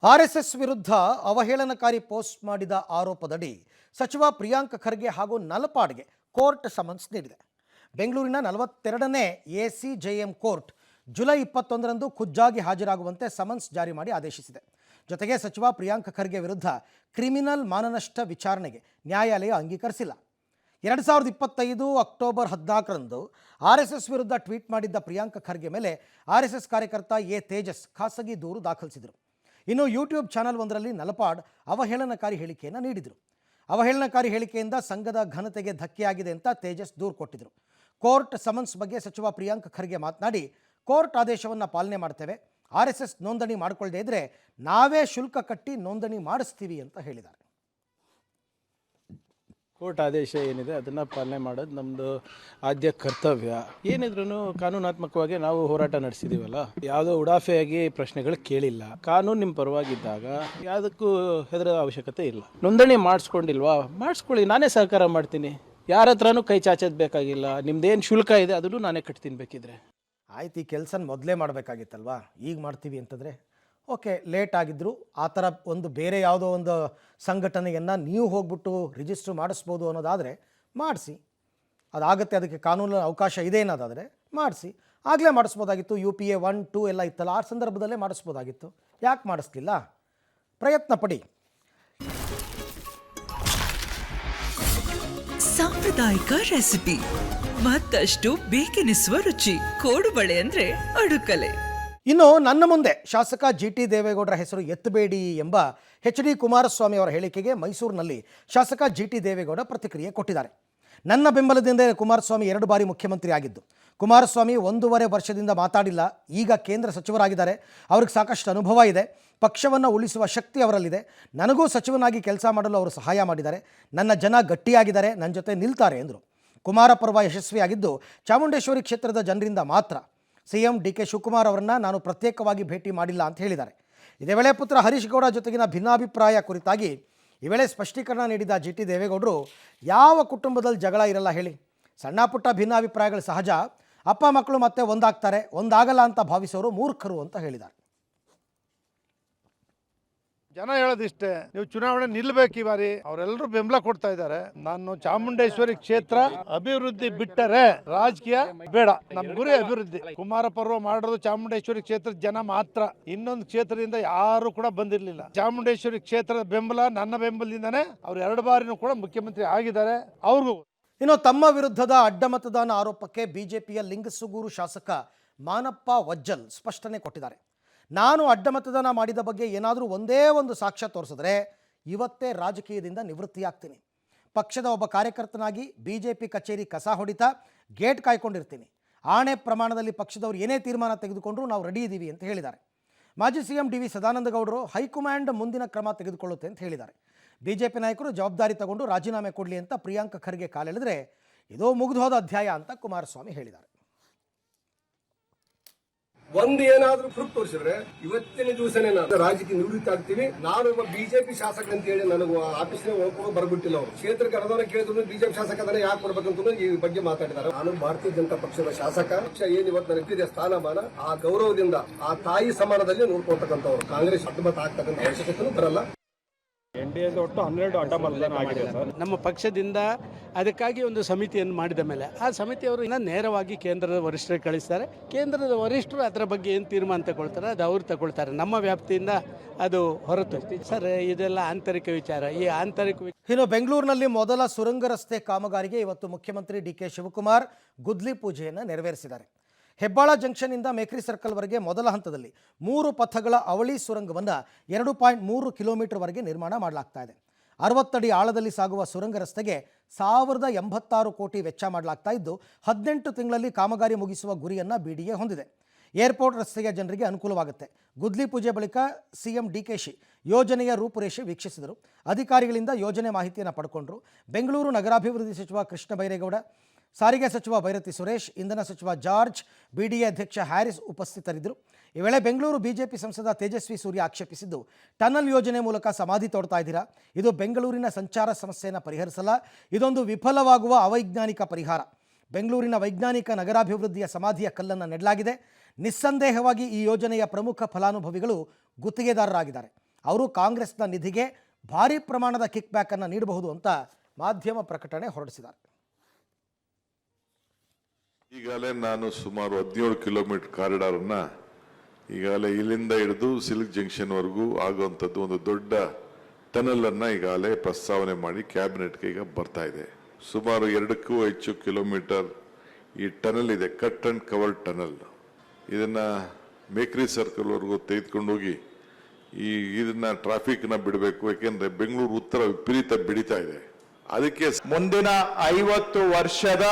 RSS ವಿರುದ್ಧ ಅವಹೇಳನಕಾರಿ post ಮಾಡಿದ ಆರೋಪದಡಿ ಸಚಿವ ಪ್ರಿಯಾಂಕ್ ಖರ್ಗೆ ಹಾಗೂ ನಲಪಾಡ್ಗೆ ಕೋರ್ಟ್ ಸಮನ್ಸ್ ನೀಡಿದೆ. ಬೆಂಗಳೂರಿನ 42ನೇ ಎಸಿಜೆಎಂ ಕೋರ್ಟ್ ಜುಲೈ 21ರಂದು ಖುದ್ದಾಗಿ ಹಾಜರಾಗುವಂತೆ ಸಮನ್ಸ್ ಜಾರಿ ಮಾಡಿ ಆದೇಶಿಸಿದೆ. ಜೊತೆಗೆ ಸಚಿವ ಪ್ರಿಯಾಂಕ್ ಖರ್ಗೆ ವಿರುದ್ಧ ಕ್ರಿಮಿನಲ್ ಮಾನನಷ್ಟ ವಿಚಾರಣೆಗೆ ನ್ಯಾಯಾಲಯ ಅಂಗೀಕರಿಸಿಲ್ಲ. 2025 ಅಕ್ಟೋಬರ್ 14ರಂದು ಆರ್ಎಸ್ಎಸ್ ವಿರುದ್ಧ ಟ್ವೀಟ್ ಮಾಡಿದ್ದ ಪ್ರಿಯಾಂಕ್ ಖರ್ಗೆ ಮೇಲೆ ಆರ್ಎಸ್ಎಸ್ ಕಾರ್ಯಕರ್ತ ತೇಜಸ್ ಖಾಸಗಿ ದೂರು ದಾಖಲಿಸಿದರು. ಇನ್ನು ಯೂಟ್ಯೂಬ್ ಚಾನಲ್ ಒಂದರಲ್ಲಿ ನಲಪಾಡ್ ಅವಹೇಳನಕಾರಿ ಹೇಳಿಕೆಯನ್ನು ನೀಡಿದರು. ಅವಹೇಳನಕಾರಿ ಹೇಳಿಕೆಯಿಂದ ಸಂಘದ ಘನತೆಗೆ ಧಕ್ಕೆಯಾಗಿದೆ ಅಂತ ತೇಜಸ್ ದೂರು ಕೊಟ್ಟಿದ್ದರು. ಕೋರ್ಟ್ ಸಮನ್ಸ್ ಬಗ್ಗೆ ಸಚಿವ ಪ್ರಿಯಾಂಕ್ ಖರ್ಗೆ ಮಾತನಾಡಿ, ಕೋರ್ಟ್ ಆದೇಶವನ್ನು ಪಾಲನೆ ಮಾಡ್ತೇವೆ, ಆರ್ಎಸ್ಎಸ್ ನೋಂದಣಿ ಮಾಡಿಕೊಳ್ಳದೇ ಇದ್ದರೆ ನಾವೇ ಶುಲ್ಕ ಕಟ್ಟಿ ನೋಂದಣಿ ಮಾಡಿಸ್ತೀವಿ ಅಂತ ಹೇಳಿದ್ದಾರೆ. ಕೋರ್ಟ್ ಆದೇಶ ಏನಿದೆ ಅದನ್ನು ಪಾಲನೆ ಮಾಡೋದು ನಮ್ಮದು ಆದ್ಯ ಕರ್ತವ್ಯ. ಏನಿದ್ರೂ ಕಾನೂನಾತ್ಮಕವಾಗಿ ನಾವು ಹೋರಾಟ ನಡೆಸಿದ್ದೀವಲ್ಲ, ಯಾವುದೋ ಉಡಾಫೆಯಾಗಿ ಪ್ರಶ್ನೆಗಳು ಕೇಳಿಲ್ಲ. ಕಾನೂನು ನಿಮ್ಮ ಪರವಾಗಿದ್ದಾಗ ಯಾವುದಕ್ಕೂ ಹೆದರೋ ಅವಶ್ಯಕತೆ ಇಲ್ಲ. ನೋಂದಣಿ ಮಾಡಿಸ್ಕೊಂಡಿಲ್ವಾ, ಮಾಡಿಸ್ಕೊಳ್ಳಿ, ನಾನೇ ಸಹಕಾರ ಮಾಡ್ತೀನಿ. ಯಾರ ಹತ್ರನೂ ಕೈ ಚಾಚೋದು ಬೇಕಾಗಿಲ್ಲ. ನಿಮ್ದೇನು ಶುಲ್ಕ ಇದೆ ಅದನ್ನು ನಾನೇ ಕಟ್ತೀನಿ ಬೇಕಿದ್ರೆ. ಆಯ್ತು, ಈ ಕೆಲಸ ಮೊದಲೇ ಮಾಡಬೇಕಾಗಿತ್ತಲ್ವಾ, ಈಗ ಮಾಡ್ತೀವಿ ಅಂತಂದರೆ ಓಕೆ, ಲೇಟ್ ಆಗಿದ್ದರು. ಆ ಥರ ಒಂದು ಬೇರೆ ಯಾವುದೋ ಒಂದು ಸಂಘಟನೆಯನ್ನು ನೀವು ಹೋಗ್ಬಿಟ್ಟು ರಿಜಿಸ್ಟ್ರ್ ಮಾಡಿಸ್ಬೋದು ಅನ್ನೋದಾದರೆ ಮಾಡಿಸಿ, ಅದಾಗುತ್ತೆ, ಅದಕ್ಕೆ ಕಾನೂನು ಅವಕಾಶ ಇದೆ ಅನ್ನೋದಾದರೆ ಮಾಡಿಸಿ. ಆಗಲೇ ಮಾಡಿಸ್ಬೋದಾಗಿತ್ತು. UPA 1, 2 ಎಲ್ಲ ಇತ್ತಲ್ಲ, ಆ ಸಂದರ್ಭದಲ್ಲೇ ಮಾಡಿಸ್ಬೋದಾಗಿತ್ತು. ಯಾಕೆ ಮಾಡಿಸ್ಲಿಲ್ಲ? ಪ್ರಯತ್ನ ಪಡಿ. ಸಾಂಪ್ರದಾಯಿಕ ರೆಸಿಪಿ, ಮತ್ತಷ್ಟು ಬೇಕೆನಿಸುವ ರುಚಿ. ಕೋಡುಬಳೆ ಅಂದರೆ ಅಡುಕಲೆ. ಇನ್ನು ನನ್ನ ಮುಂದೆ ಶಾಸಕ GT ದೇವೇಗೌಡರ ಹೆಸರು ಎತ್ತಬೇಡಿ ಎಂಬ HD ಕುಮಾರಸ್ವಾಮಿ ಅವರ ಹೇಳಿಕೆಗೆ ಮೈಸೂರಿನಲ್ಲಿ ಶಾಸಕ GT ದೇವೇಗೌಡ ಪ್ರತಿಕ್ರಿಯೆ ಕೊಟ್ಟಿದ್ದಾರೆ. ನನ್ನ ಬೆಂಬಲದಿಂದ ಕುಮಾರಸ್ವಾಮಿ 2 ಬಾರಿ ಮುಖ್ಯಮಂತ್ರಿ ಆಗಿದ್ದು, ಕುಮಾರಸ್ವಾಮಿ 1.5 ವರ್ಷದಿಂದ ಮಾತಾಡಿಲ್ಲ. ಈಗ ಕೇಂದ್ರ ಸಚಿವರಾಗಿದ್ದಾರೆ, ಅವ್ರಿಗೆ ಸಾಕಷ್ಟು ಅನುಭವ ಇದೆ, ಪಕ್ಷವನ್ನು ಉಳಿಸುವ ಶಕ್ತಿ ಅವರಲ್ಲಿದೆ. ನನಗೂ ಸಚಿವನಾಗಿ ಕೆಲಸ ಮಾಡಲು ಅವರು ಸಹಾಯ ಮಾಡಿದ್ದಾರೆ. ನನ್ನ ಜನ ಗಟ್ಟಿಯಾಗಿದ್ದಾರೆ, ನನ್ನ ಜೊತೆ ನಿಲ್ತಾರೆ ಎಂದರು. ಕುಮಾರ ಪರ್ವ ಯಶಸ್ವಿಯಾಗಿದ್ದು ಚಾಮುಂಡೇಶ್ವರಿ ಕ್ಷೇತ್ರದ ಜನರಿಂದ ಮಾತ್ರ. CM DK ಶಿವಕುಮಾರ್ ಅವರನ್ನು ನಾನು ಪ್ರತ್ಯೇಕವಾಗಿ ಭೇಟಿ ಮಾಡಿಲ್ಲ ಅಂತ ಹೇಳಿದ್ದಾರೆ. ಇದೇ ವೇಳೆ ಪುತ್ರ ಹರೀಶ್ ಗೌಡ ಜೊತೆಗಿನ ಭಿನ್ನಾಭಿಪ್ರಾಯ ಕುರಿತಾಗಿ ಈ ವೇಳೆ ಸ್ಪಷ್ಟೀಕರಣ ನೀಡಿದ GT ದೇವೇಗೌಡರು, ಯಾವ ಕುಟುಂಬದಲ್ಲಿ ಜಗಳ ಇರಲ್ಲ ಹೇಳಿ, ಸಣ್ಣ ಪುಟ್ಟ ಭಿನ್ನಾಭಿಪ್ರಾಯಗಳು ಸಹಜ. ಅಪ್ಪ ಮಕ್ಕಳು ಮತ್ತೆ ಒಂದಾಗ್ತಾರೆ, ಒಂದಾಗಲ್ಲ ಅಂತ ಭಾವಿಸೋರು ಮೂರ್ಖರು ಅಂತ ಹೇಳಿದ್ದಾರೆ. ಜನ ಹೇಳೋದಿಷ್ಟೇ, ನೀವು ಚುನಾವಣೆ ನಿಲ್ಬೇಕು ಈ ಬಾರಿ. ಅವರೆಲ್ಲರೂ ಬೆಂಬಲ ಕೊಡ್ತಾ ಇದ್ದಾರೆ. ನಾನು ಚಾಮುಂಡೇಶ್ವರಿ ಕ್ಷೇತ್ರ ಅಭಿವೃದ್ಧಿ ಬಿಟ್ಟರೆ ರಾಜಕೀಯ ಬೇಡ. ನಮ್ ಗುರಿ ಅಭಿವೃದ್ಧಿ. ಕುಮಾರ ಪರ್ವ ಮಾಡೋದು ಚಾಮುಂಡೇಶ್ವರಿ ಕ್ಷೇತ್ರದ ಜನ ಮಾತ್ರ. ಇನ್ನೊಂದು ಕ್ಷೇತ್ರದಿಂದ ಯಾರು ಕೂಡ ಬಂದಿರಲಿಲ್ಲ. ಚಾಮುಂಡೇಶ್ವರಿ ಕ್ಷೇತ್ರದ ಬೆಂಬಲ ನನ್ನ ಬೆಂಬಲದಿಂದಾನೇ ಅವ್ರು 2 ಬಾರಿನೂ ಕೂಡ ಮುಖ್ಯಮಂತ್ರಿ ಆಗಿದ್ದಾರೆ. ಅವ್ರಿಗೂ ಇನ್ನು ತಮ್ಮ ವಿರುದ್ಧದ ಅಡ್ಡ ಮತದಾನ ಆರೋಪಕ್ಕೆ ಬಿಜೆಪಿಯ ಲಿಂಗಸುಗೂರು ಶಾಸಕ ಮಾನಪ್ಪ ವಜ್ಜಲ್ ಸ್ಪಷ್ಟನೆ ಕೊಟ್ಟಿದ್ದಾರೆ. ನಾನು ಅಡ್ಡ ಮತದಾನ ಮಾಡಿದ ಬಗ್ಗೆ ಏನಾದರೂ ಒಂದೇ ಒಂದು ಸಾಕ್ಷ್ಯ ತೋರಿಸಿದ್ರೆ ಇವತ್ತೇ ರಾಜಕೀಯದಿಂದ ನಿವೃತ್ತಿಯಾಗ್ತೀನಿ. ಪಕ್ಷದ ಒಬ್ಬ ಕಾರ್ಯಕರ್ತನಾಗಿ BJP ಕಚೇರಿ ಕಸ ಹೊಡಿತಾ ಗೇಟ್ ಕಾಯ್ಕೊಂಡಿರ್ತೀನಿ. ಆಣೆ ಪ್ರಮಾಣದಲ್ಲಿ ಪಕ್ಷದವರು ಏನೇ ತೀರ್ಮಾನ ತೆಗೆದುಕೊಂಡ್ರೂ ನಾವು ರೆಡಿ ಇದ್ದೀವಿ ಅಂತ ಹೇಳಿದ್ದಾರೆ. ಮಾಜಿ CM DV ಸದಾನಂದ ಗೌಡರು ಹೈಕಮಾಂಡ್ ಮುಂದಿನ ಕ್ರಮ ತೆಗೆದುಕೊಳ್ಳುತ್ತೆ ಅಂತ ಹೇಳಿದ್ದಾರೆ. BJP ನಾಯಕರು ಜವಾಬ್ದಾರಿ ತಗೊಂಡು ರಾಜೀನಾಮೆ ಕೊಡಲಿ ಅಂತ ಪ್ರಿಯಾಂಕ್ ಖರ್ಗೆ ಕಾಲೆಳೆದ್ರೆ ಇದು ಮುಗಿದು ಹೋದ ಅಧ್ಯಾಯ ಅಂತ ಕುಮಾರಸ್ವಾಮಿ ಹೇಳಿದ್ದಾರೆ. ಒಂದು ಏನಾದ್ರೂ ಪ್ರೂಫ್ ತೋರಿಸಿದ್ರೆ ಇವತ್ತಿನ ದಿವಸನೇ ನಾನು ರಾಜಕೀಯ ನಿವೃತ್ತಿ ಆಗ್ತೀವಿ. ನಾನು ಒಬ್ಬ BJP ಶಾಸಕ ಅಂತ ಹೇಳಿ ನನಗೆ ಆಫೀಸ್ನೇ ಹೋಗ್ಕೊಂಡು ಬರ್ಬಿಟ್ಟಿಲ್ಲ. ಅವರು ಕ್ಷೇತ್ರಕ್ಕೆ ಅನುದಾನ ಕೇಳಿದ್ರು BJP ಶಾಸಕ ಅದನ್ನ ಯಾಕೆ ಕೊಡ್ಬೇಕಂತ ಈ ಬಗ್ಗೆ ಮಾತಾಡಿದ್ದಾರೆ. ನಾನು ಭಾರತೀಯ ಜನತಾ ಪಕ್ಷದ ಶಾಸಕ. ಪಕ್ಷ ಏನ್ ಇವತ್ತು ನನಗಿದೆ ಸ್ಥಾನಮಾನ, ಆ ಗೌರವದಿಂದ ಆ ತಾಯಿ ಸಮಾನದಲ್ಲಿ ನೋಡ್ಕೊಳ್ತಕ್ಕಂಥವ್ರು. ಕಾಂಗ್ರೆಸ್ ಅಡ್ಡಮತ ಆಗ್ತಕ್ಕಂಥ ಅವಶ್ಯಕತೆ ಬರಲ್ಲ. NDAದ ಒಟ್ಟು 12 ಅಡ್ಡ ಮತದಾನ ಆಗಿದೆ ಸರ್. ನಮ್ಮ ಪಕ್ಷದಿಂದ ಅದಕ್ಕಾಗಿ ಒಂದು ಸಮಿತಿಯನ್ನು ಮಾಡಿದ ಮೇಲೆ ಆ ಸಮಿತಿಯವರು ನೇರವಾಗಿ ಕೇಂದ್ರದ ವರಿಷ್ಠರಿಗೆ ಕಳಿಸ್ತಾರೆ. ಕೇಂದ್ರದ ವರಿಷ್ಠರು ಅದರ ಬಗ್ಗೆ ಏನು ತೀರ್ಮಾನ ತಗೊಳ್ತಾರೆ ಅದು ಅವರು ತಗೊಳ್ತಾರೆ. ನಮ್ಮ ವ್ಯಾಪ್ತಿಯಿಂದ ಅದು ಹೊರತು ಸರ್, ಇದೆಲ್ಲ ಆಂತರಿಕ ವಿಚಾರ. ಈ ಆಂತರಿಕ ಇನ್ನು ಬೆಂಗಳೂರಿನಲ್ಲಿ ಮೊದಲ ಸುರಂಗ ರಸ್ತೆ ಕಾಮಗಾರಿಗೆ ಇವತ್ತು ಮುಖ್ಯಮಂತ್ರಿ DK ಶಿವಕುಮಾರ್ ಗುದ್ಲಿ ಪೂಜೆಯನ್ನು ನೆರವೇರಿಸಿದ್ದಾರೆ. ಹೆಬ್ಬಾಳ ಜಂಕ್ಷನ್ನಿಂದ ಮೇಕ್ರಿ ಸರ್ಕಲ್ವರೆಗೆ ಮೊದಲ ಹಂತದಲ್ಲಿ 3 ಪಥಗಳ ಅವಳಿ ಸುರಂಗವನ್ನು 2.3 ಕಿಲೋಮೀಟರ್ವರೆಗೆ ನಿರ್ಮಾಣ ಮಾಡಲಾಗ್ತಾ ಇದೆ. 60 ಅಡಿ ಆಳದಲ್ಲಿ ಸಾಗುವ ಸುರಂಗ ರಸ್ತೆಗೆ 1086 ಕೋಟಿ ವೆಚ್ಚ ಮಾಡಲಾಗ್ತಾ ಇದ್ದು 18 ತಿಂಗಳಲ್ಲಿ ಕಾಮಗಾರಿ ಮುಗಿಸುವ ಗುರಿಯನ್ನು BDA ಹೊಂದಿದೆ. ಏರ್ಪೋರ್ಟ್ ರಸ್ತೆಯ ಜನರಿಗೆ ಅನುಕೂಲವಾಗುತ್ತೆ. ಗುದ್ಲಿ ಪೂಜೆ ಬಳಿಕ CM DKಶಿ ಯೋಜನೆಯ ರೂಪುರೇಷೆ ವೀಕ್ಷಿಸಿದರು. ಅಧಿಕಾರಿಗಳಿಂದ ಯೋಜನೆ ಮಾಹಿತಿಯನ್ನು ಪಡ್ಕೊಂಡ್ರು. ಬೆಂಗಳೂರು ನಗರಾಭಿವೃದ್ಧಿ ಸಚಿವ ಕೃಷ್ಣ ಬೈರೇಗೌಡ, ಸಾರಿಗೆ ಸಚಿವ ಭೈರತಿ ಸುರೇಶ್, ಇಂಧನ ಸಚಿವ ಜಾರ್ಜ್, BDA ಅಧ್ಯಕ್ಷ ಹ್ಯಾರಿಸ್ ಉಪಸ್ಥಿತರಿದ್ದರು. ಈ ವೇಳೆ ಬೆಂಗಳೂರು BJP ಸಂಸದ ತೇಜಸ್ವಿ ಸೂರ್ಯ ಆಕ್ಷೇಪಿಸಿದ್ದು, ಟನಲ್ ಯೋಜನೆ ಮೂಲಕ ಸಮಾಧಿ ತೋಡ್ತಾ ಇದ್ದೀರಾ, ಇದು ಬೆಂಗಳೂರಿನ ಸಂಚಾರ ಸಮಸ್ಯೆಯನ್ನು ಪರಿಹರಿಸಲ್ಲ, ಇದೊಂದು ವಿಫಲವಾಗುವ ಅವೈಜ್ಞಾನಿಕ ಪರಿಹಾರ. ಬೆಂಗಳೂರಿನ ವೈಜ್ಞಾನಿಕ ನಗರಾಭಿವೃದ್ಧಿಯ ಸಮಾಧಿಯ ಕಲ್ಲನ್ನು ನೆಡಲಾಗಿದೆ. ನಿಸ್ಸಂದೇಹವಾಗಿ ಈ ಯೋಜನೆಯ ಪ್ರಮುಖ ಫಲಾನುಭವಿಗಳು ಗುತ್ತಿಗೆದಾರರಾಗಿದ್ದಾರೆ. ಅವರು ಕಾಂಗ್ರೆಸ್ನ ನಿಧಿಗೆ ಭಾರೀ ಪ್ರಮಾಣದ ಕಿಕ್ ಬ್ಯಾಕನ್ನು ನೀಡಬಹುದು ಅಂತ ಮಾಧ್ಯಮ ಪ್ರಕಟಣೆ ಹೊರಡಿಸಿದ್ದಾರೆ. ಈಗಾಗಲೇ ನಾನು ಸುಮಾರು 17 ಕಿಲೋಮೀಟರ್ ಕಾರಿಡಾರನ್ನ ಈಗಾಗಲೇ ಇಲ್ಲಿಂದ ಹಿಡಿದು ಸಿಲ್ಕ್ ಜಂಕ್ಷನ್ವರೆಗೂ ಆಗುವಂಥದ್ದು ಒಂದು ದೊಡ್ಡ ಟನಲ್ ಅನ್ನ ಈಗಾಗಲೇ ಪ್ರಸ್ತಾವನೆ ಮಾಡಿ ಕ್ಯಾಬಿನೆಟ್ಗೆ ಈಗ ಬರ್ತಾ ಇದೆ. ಸುಮಾರು 2ಕ್ಕೂ ಹೆಚ್ಚು ಕಿಲೋಮೀಟರ್ ಈ ಟನಲ್ ಇದೆ, ಕಟ್ ಅಂಡ್ ಕವರ್ ಟನಲ್. ಇದನ್ನ ಮೇಕ್ರಿ ಸರ್ಕಲ್ ವರೆಗೂ ತೆಗೆದುಕೊಂಡು ಹೋಗಿ ಇದನ್ನ ಟ್ರಾಫಿಕ್ ನ ಬಿಡಬೇಕು. ಯಾಕೆಂದ್ರೆ ಬೆಂಗಳೂರು ಉತ್ತರ ವಿಪರೀತ ಬಿಡಿತಾ ಇದೆ. ಅದಕ್ಕೆ ಮುಂದಿನ 50 ವರ್ಷದ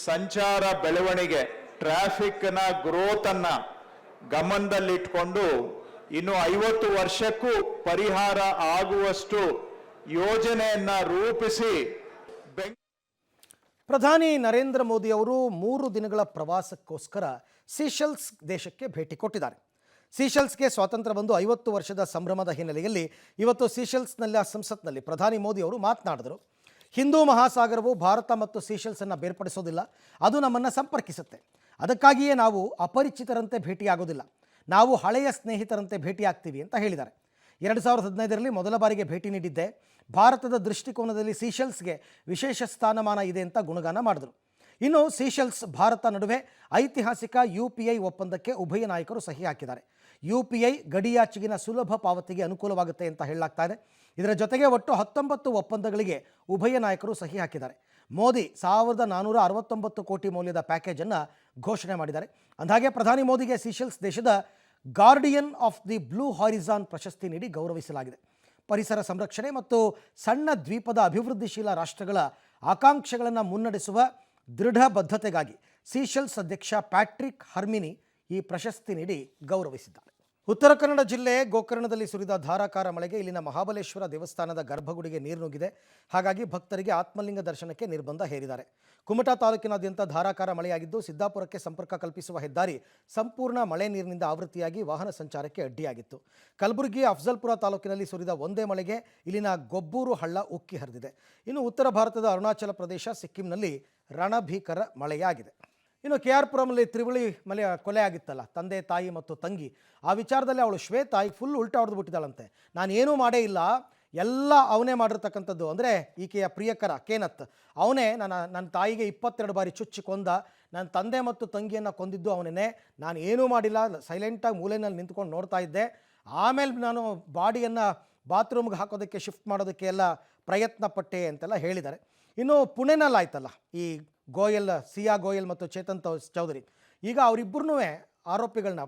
ಸಂಚಾರ ಬೆಳವಣಿಗೆ ಟ್ರಾಫಿಕ್ ನ ಗ್ರೋತ್ ಅನ್ನ ಗಮನದಲ್ಲಿಟ್ಕೊಂಡು ಇನ್ನು 50 ವರ್ಷಕ್ಕೂ ಪರಿಹಾರ ಆಗುವಷ್ಟು ಯೋಜನೆಯನ್ನ ರೂಪಿಸಿ ಪ್ರಧಾನಿ ನರೇಂದ್ರ ಮೋದಿ ಅವರು 3 ದಿನಗಳ ಪ್ರವಾಸಕ್ಕೋಸ್ಕರ ಸೀಶೆಲ್ಸ್ ದೇಶಕ್ಕೆ ಭೇಟಿ ಕೊಟ್ಟಿದ್ದಾರೆ. ಸೀಶೆಲ್ಸ್ಗೆ ಸ್ವಾತಂತ್ರ್ಯ ಬಂದು 50 ವರ್ಷದ ಸಂಭ್ರಮದ ಹಿನ್ನೆಲೆಯಲ್ಲಿ ಇವತ್ತು ಸೀಶೆಲ್ಸ್ನಲ್ಲಿ ಸಂಸತ್ನಲ್ಲಿ ಪ್ರಧಾನಿ ಮೋದಿ ಅವರು ಮಾತನಾಡಿದರು. ಹಿಂದೂ ಮಹಾಸಾಗರವು ಭಾರತ ಮತ್ತು ಸೀಶೆಲ್ಸನ್ನು ಬೇರ್ಪಡಿಸೋದಿಲ್ಲ, ಅದು ನಮ್ಮನ್ನು ಸಂಪರ್ಕಿಸುತ್ತೆ. ಅದಕ್ಕಾಗಿಯೇ ನಾವು ಅಪರಿಚಿತರಂತೆ ಭೇಟಿಯಾಗೋದಿಲ್ಲ, ನಾವು ಹಳೆಯ ಸ್ನೇಹಿತರಂತೆ ಭೇಟಿಯಾಗ್ತೀವಿ ಅಂತ ಹೇಳಿದ್ದಾರೆ. 2015ರಲ್ಲಿ ಮೊದಲ ಬಾರಿಗೆ ಭೇಟಿ ನೀಡಿದ್ದೆ. ಭಾರತದ ದೃಷ್ಟಿಕೋನದಲ್ಲಿ ಸೀಶೆಲ್ಸ್ಗೆ ವಿಶೇಷ ಸ್ಥಾನಮಾನ ಇದೆ ಅಂತ ಗುಣಗಾನ ಮಾಡಿದರು. ಇನ್ನು ಸೀಶೆಲ್ಸ್ ಭಾರತ ನಡುವೆ ಐತಿಹಾಸಿಕ UPI ಒಪ್ಪಂದಕ್ಕೆ ಉಭಯ ನಾಯಕರು ಸಹಿ ಹಾಕಿದ್ದಾರೆ. UPI ಗಡಿಯಾಚೆಗಿನ ಸುಲಭ ಪಾವತಿಗೆ ಅನುಕೂಲವಾಗುತ್ತೆ ಅಂತ ಹೇಳಲಾಗ್ತಾ ಇದೆ. ಇದರ ಜೊತೆಗೆ ಒಟ್ಟು 19 ಒಪ್ಪಂದಗಳಿಗೆ ಉಭಯ ನಾಯಕರು ಸಹಿ ಹಾಕಿದ್ದಾರೆ. ಮೋದಿ 1469 ಕೋಟಿ ಮೌಲ್ಯದ ಪ್ಯಾಕೇಜನ್ನು ಘೋಷಣೆ ಮಾಡಿದ್ದಾರೆ. ಅಂದಾಗೆ ಪ್ರಧಾನಿ ಮೋದಿಗೆ ಸೀಶೆಲ್ಸ್ ದೇಶದ guardian of the blue horizon ಪ್ರಶಸ್ತಿ ನೀಡಿ ಗೌರವಿಸಲಾಗಿದೆ. ಪರಿಸರ ಸಂರಕ್ಷಣೆ ಮತ್ತು ಸಣ್ಣ ದ್ವೀಪದ ಅಭಿವೃದ್ಧಿಶೀಲ ರಾಷ್ಟ್ರಗಳ ಆಕಾಂಕ್ಷೆಗಳನ್ನು ಮುನ್ನಡೆಸುವ ದೃಢ ಬದ್ಧತೆಗಾಗಿ ಸೀಶೆಲ್ಸ್ ಅಧ್ಯಕ್ಷ ಪ್ಯಾಟ್ರಿಕ್ ಹರ್ಮಿನಿ ಈ ಪ್ರಶಸ್ತಿ ನೀಡಿ ಗೌರವಿಸಿದ್ದಾರೆ. ಉತ್ತರ ಕನ್ನಡ ಜಿಲ್ಲೆ ಗೋಕರ್ಣದಲ್ಲಿ ಸುರಿದ ಧಾರಾಕಾರ ಮಳೆಗೆ ಇಲ್ಲಿನ ಮಹಾಬಲೇಶ್ವರ ದೇವಸ್ಥಾನದ ಗರ್ಭಗುಡಿಗೆ ನೀರು ನುಗ್ಗಿದೆ. ಹಾಗಾಗಿ ಭಕ್ತರಿಗೆ ಆತ್ಮಲಿಂಗ ದರ್ಶನಕ್ಕೆ ನಿರ್ಬಂಧ ಹೇರಿದ್ದಾರೆ. ಕುಮಟಾ ತಾಲೂಕಿನಾದ್ಯಂತ ಧಾರಾಕಾರ ಮಳೆಯಾಗಿದ್ದು ಸಿದ್ದಾಪುರಕ್ಕೆ ಸಂಪರ್ಕ ಕಲ್ಪಿಸುವ ಹೆದ್ದಾರಿ ಸಂಪೂರ್ಣ ಮಳೆ ನೀರಿನಿಂದ ಆವೃತ್ತಿಯಾಗಿ ವಾಹನ ಸಂಚಾರಕ್ಕೆ ಅಡ್ಡಿಯಾಗಿತ್ತು. ಕಲಬುರಗಿ ಅಫ್ಜಲ್ಪುರ ತಾಲೂಕಿನಲ್ಲಿ ಸುರಿದ ಒಂದೇ ಮಳೆಗೆ ಇಲ್ಲಿನ ಗೊಬ್ಬೂರು ಹಳ್ಳ ಉಕ್ಕಿ ಹರಿದಿದೆ. ಇನ್ನು ಉತ್ತರ ಭಾರತದ ಅರುಣಾಚಲ ಪ್ರದೇಶ, ಸಿಕ್ಕಿಂನಲ್ಲಿ ರಣಭೀಕರ ಮಳೆಯಾಗಿದೆ. ಇನ್ನು KR ಪುರಂನಲ್ಲಿ ತ್ರಿವಳಿ ಕೊಲೆ ಆಗಿತ್ತಲ್ಲ, ತಂದೆ ತಾಯಿ ಮತ್ತು ತಂಗಿ, ಆ ವಿಚಾರದಲ್ಲಿ ಅವಳು ಶ್ವೇತಾ ಈಗ ಫುಲ್ ಉಲ್ಟಾ ಹೊಡೆದು ಬಿಟ್ಟಿದ್ದಾಳಂತೆ. ನಾನು ಏನೂ ಮಾಡೇ ಇಲ್ಲ, ಎಲ್ಲ ಅವನೇ ಮಾಡಿರ್ತಕ್ಕಂಥದ್ದು. ಅಂದರೆ ಈಕೆಯ ಪ್ರಿಯಕರ ಕೇನತ್ ಅವನೇ ನನ್ನ ತಾಯಿಗೆ 22 ಬಾರಿ ಚುಚ್ಚಿ ಕೊಂದ, ನನ್ನ ತಂದೆ ಮತ್ತು ತಂಗಿಯನ್ನು ಕೊಂದಿದ್ದು ಅವನೇ, ನಾನು ಏನೂ ಮಾಡಿಲ್ಲ, ಸೈಲೆಂಟಾಗಿ ಮೂಲೆಯಲ್ಲಿ ನಿಂತ್ಕೊಂಡು ನೋಡ್ತಾ ಇದ್ದೆ. ಆಮೇಲೆ ನಾನು ಬಾಡಿಯನ್ನು ಬಾತ್ರೂಮ್ಗೆ ಹಾಕೋದಕ್ಕೆ ಶಿಫ್ಟ್ ಮಾಡೋದಕ್ಕೆ ಎಲ್ಲ ಪ್ರಯತ್ನ ಪಟ್ಟೆ ಅಂತೆಲ್ಲ ಹೇಳಿದ್ದಾರೆ. ಇನ್ನು ಪುಣೆನಲ್ಲಾಯ್ತಲ್ಲ ಈ ಸಿಯಾ ಗೋಯಲ್ ಮತ್ತು ಚೇತನ್ ಚೌಧರಿ, ಈಗ ಅವರಿಬ್ಬರೂ ಆರೋಪಿಗಳನ್ನ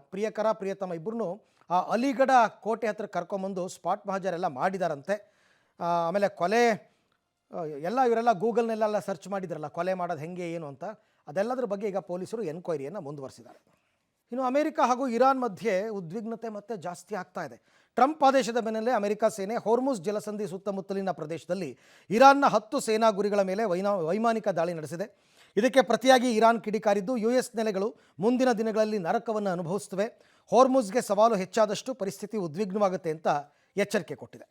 ಪ್ರಿಯತಮ ಇಬ್ಬರೂ ಆ ಅಲಿಗಢ ಕೋಟೆ ಹತ್ರ ಕರ್ಕೊಂಬಂದು ಸ್ಪಾಟ್ ಮಹಜರ್ ಎಲ್ಲ ಮಾಡಿದಾರಂತೆ. ಆಮೇಲೆ ಕೊಲೆ ಇವರೆಲ್ಲ ಗೂಗಲ್ನೆಲ್ಲ ಸರ್ಚ್ ಮಾಡಿದ್ರಲ್ಲ ಕೊಲೆ ಮಾಡೋದು ಹೆಂಗೆ ಏನು ಅಂತ, ಅದೆಲ್ಲದ್ರ ಬಗ್ಗೆ ಈಗ ಪೊಲೀಸರು ಎನ್ಕ್ವೈರಿಯನ್ನು ಮುಂದುವರಿಸಿದ್ದಾರೆ. ಇನ್ನು ಅಮೆರಿಕ ಹಾಗೂ ಇರಾನ್ ಮಧ್ಯೆ ಉದ್ವಿಗ್ನತೆ ಮತ್ತೆ ಜಾಸ್ತಿ ಆಗ್ತಾ ಇದೆ. ಟ್ರಂಪ್ ಆದೇಶದ ಬೆನ್ನಲ್ಲೇ ಅಮೆರಿಕ ಸೇನೆ ಹೋರ್ಮುಜ್ ಜಲಸಂಧಿ ಸುತ್ತಮುತ್ತಲಿನ ಪ್ರದೇಶದಲ್ಲಿ ಇರಾನ್ನ 10 ಸೇನಾ ಗುರಿಗಳ ಮೇಲೆ ವೈಮಾನಿಕ ದಾಳಿ ನಡೆಸಿದೆ. ಇದಕ್ಕೆ ಪ್ರತಿಯಾಗಿ ಇರಾನ್ ಕಿಡಿಕಾರಿದ್ದು US ನೆಲೆಗಳು ಮುಂದಿನ ದಿನಗಳಲ್ಲಿ ನರಕವನ್ನು ಅನುಭವಿಸುತ್ತವೆ. ಹೋರ್ಮುಜ್ಗೆ ಸವಾಲು ಹೆಚ್ಚಾದಷ್ಟು ಪರಿಸ್ಥಿತಿ ಉದ್ವಿಗ್ನವಾಗುತ್ತೆ ಅಂತ ಎಚ್ಚರಿಕೆ ಕೊಟ್ಟಿದೆ.